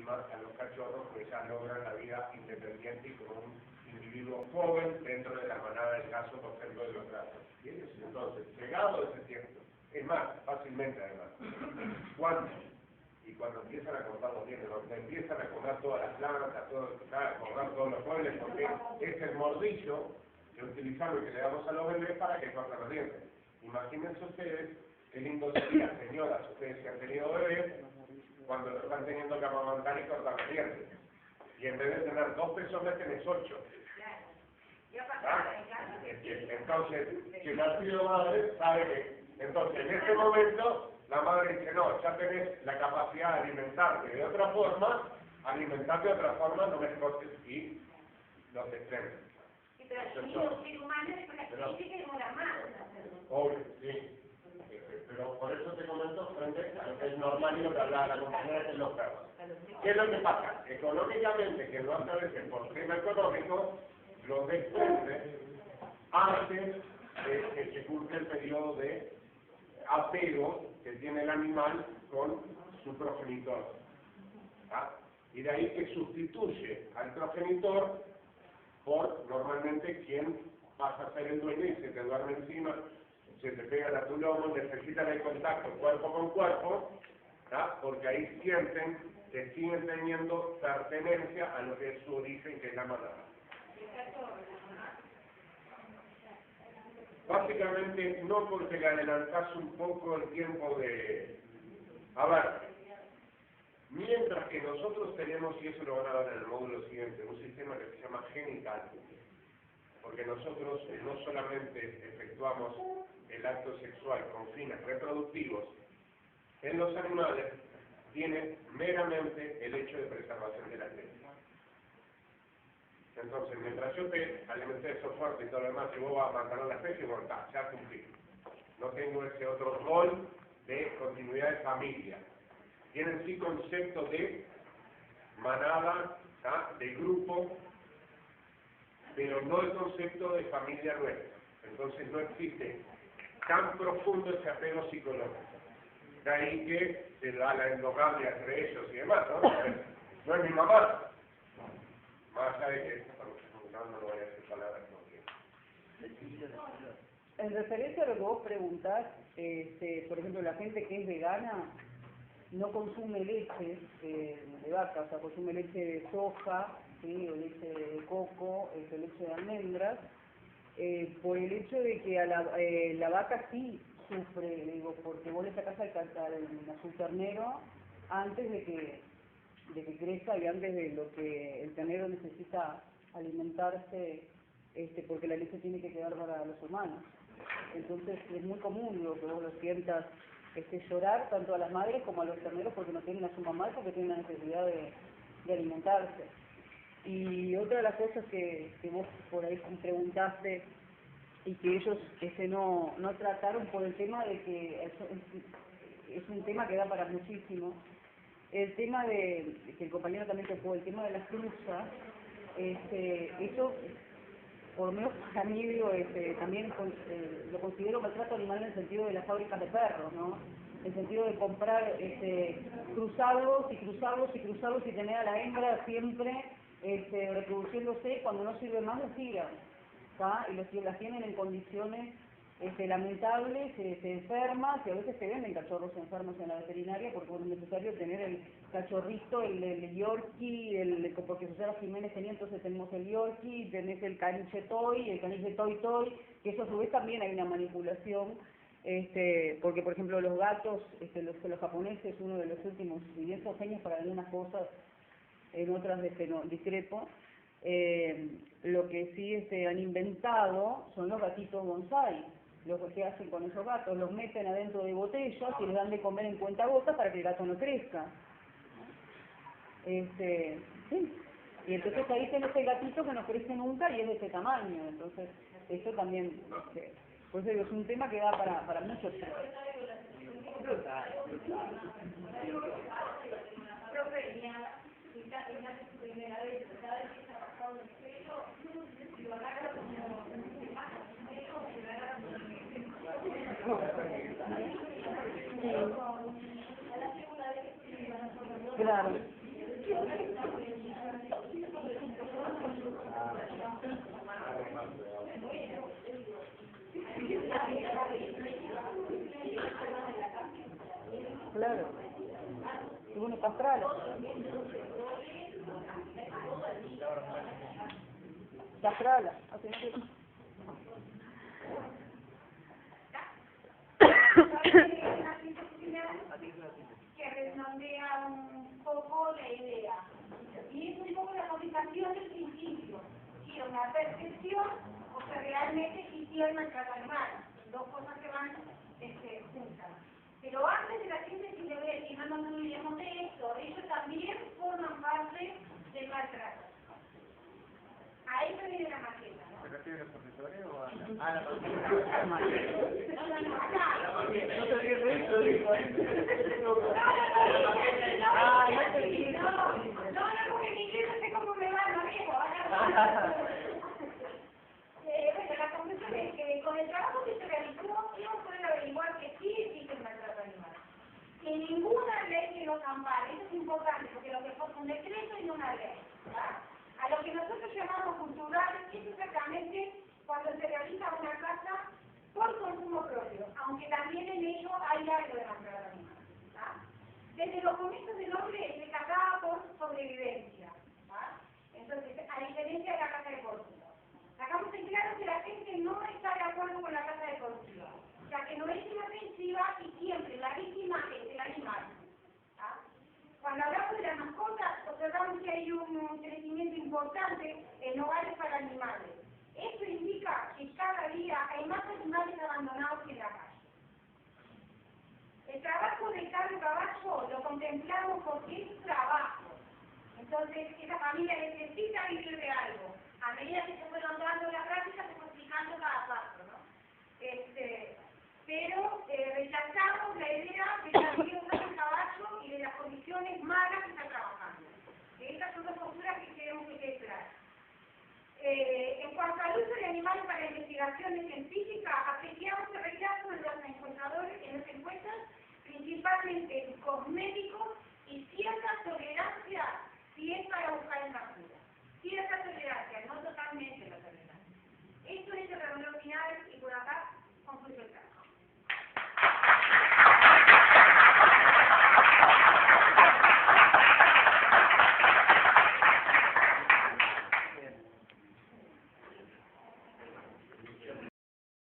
lástima a los cachorros que ya logran la vida independiente y como un individuo joven dentro de la manada del caso, por ejemplo, de los gatos. Y ellos, entonces, llegado ese tiempo, es más, fácilmente además, cuando empiezan a cortar los dientes, cuando empiezan a comer todas las plantas, a comer todos los muebles, porque es el mordillo que utilizamos y que le damos a los bebés para que corten los dientes. Imagínense ustedes qué lindo sería, señoras, ustedes que han tenido bebés, cuando lo están teniendo que amamantar y cortar los dientes. Y en vez de tener 2 pezones, tenés 8. Entonces, quien ha sido madre sabe que, entonces, en ese momento, la madre dice, no, ya tenés la capacidad de alimentarte de otra forma, alimentarte de otra forma, no me cortes, y los extremos. Sí, pero el ser humano es una especie que demora más. Obvio, sí. Pero por eso te comento frente a lo que es normal y lo que hablaba la compañera de los perros. ¿Qué es lo que pasa? Económicamente, que no a veces por tema económico, los desprende antes de que se curse el periodo de apego que tiene el animal con su progenitor. ¿Ah? Y de ahí que sustituye al progenitor por normalmente quien pasa a ser el dueño y se te duerme encima, se te pega a tu lomo, necesitan el contacto cuerpo con cuerpo, ¿ah? Porque ahí sienten que siguen teniendo pertenencia a lo que es su origen, que es la manada. Básicamente no, porque le adelantás un poco el tiempo de... A ver, mientras que nosotros tenemos, y eso lo van a ver en el módulo siguiente, un sistema que se llama genital, porque nosotros no solamente efectuamos el acto sexual con fines reproductivos, en los animales tiene meramente el hecho de preservación de la especie. Entonces, mientras yo te alimenté eso fuerte y todo lo demás, y vos vas a mantener la especie, bueno, ya cumplí. No tengo ese otro rol de continuidad de familia. Tienen sí concepto de manada, ¿tá? De grupo, pero no el concepto de familia nuestra. Entonces no existe tan profundo ese apego psicológico. De ahí que se da la endogamia entre ellos y demás, ¿no? No es mi mamá. Más allá de que no voy a decir palabras en referencia a lo que vos preguntás, por ejemplo, la gente que es vegana no consume leche de vaca, o sea, consume leche de soja, ¿sí? O leche de coco, leche de almendras, por el hecho de que la vaca sí sufre, digo, porque vos le sacás a su ternero antes de que crezca y antes de lo que el ternero necesita alimentarse, porque la leche tiene que quedar para los humanos. Entonces es muy común, digo, que vos lo sientas llorar tanto a las madres como a los terneros porque no tienen a su mamá y porque tienen la necesidad de alimentarse. Y otra de las cosas que vos por ahí preguntaste y que ellos no trataron por el tema de que es un tema que da para muchísimo. El tema de, que el compañero también tocó, el tema de las cruzas, eso, por lo menos para mí, digo, también lo considero maltrato animal en el sentido de las fábricas de perros, ¿no? En el sentido de comprar, cruzarlos y tener a la hembra siempre reproduciéndose, cuando no sirve más los tiran, ¿tá? Y las tienen en condiciones lamentables, se enferman, y a veces se venden cachorros enfermos en la veterinaria porque es necesario tener el cachorrito, el Yorkie, porque Susana Jiménez tenía, entonces tenemos el Yorkie, tenés el caniche toy, que eso a su vez también hay una manipulación, porque por ejemplo los gatos, los japoneses, uno de los últimos, y bien son genios para algunas cosas, en otras no, discrepo, lo que sí han inventado son los gatitos bonsai. Lo que hacen con esos gatos, los meten adentro de botellas y les dan de comer en cuentagotas para que el gato no crezca. Sí. Y entonces ahí tenés el gatito que no crece nunca y es de ese tamaño. Entonces, eso también, pues es un tema que da para muchos. Claro. Claro. Y bueno, castrala. Castrala. Que redondea un poco la idea. Y es un poco la motivación del principio. Si una percepción o que realmente existió el maltrato animal. Dos cosas que van juntas. Pero antes de la síntesis de ver, y no nos olvidemos de esto, ellos también forman parte del maltrato. Ahí se viene la maqueta, ¿no? ¿Se refiere al profesor o a la No, acá. No te ríes de eso, digo. No, porque en inglés no sé cómo me va, no viejo. Bueno, la conclusión es que con el trabajo que se realizó, hemos podido averiguar que sí existe el maltrato animal. Que ninguna ley que los ampare, eso es importante, porque lo que fue un decreto y no una ley. ¿Verdad? A lo que nosotros llamamos cultural es exactamente cuando se realiza una caza por consumo propio, aunque también en ello hay algo de maltrato animal. Desde los comienzos del hombre se cazaba por sobrevivencia. Entonces, a diferencia de la caza deportiva. Sacamos en claro que la gente no está de acuerdo con la caza deportiva, ya que no es inofensiva y siempre la víctima es el animal. Cuando hablamos de las mascotas, observamos que hay un crecimiento importante en hogares para animales. Esto indica que cada día hay más animales abandonados en la calle. El trabajo de carro caballo lo contemplamos porque es trabajo. Entonces, esa familia necesita vivir de algo. A medida que se fue dando la práctica, se fue explicando cada paso, ¿no? Pero rechazamos la idea de que la vida usa el caballo y de las condiciones malas que está trabajando. Estas son dos posturas que queremos que quede claras. En cuanto al uso de animales para investigaciones científicas,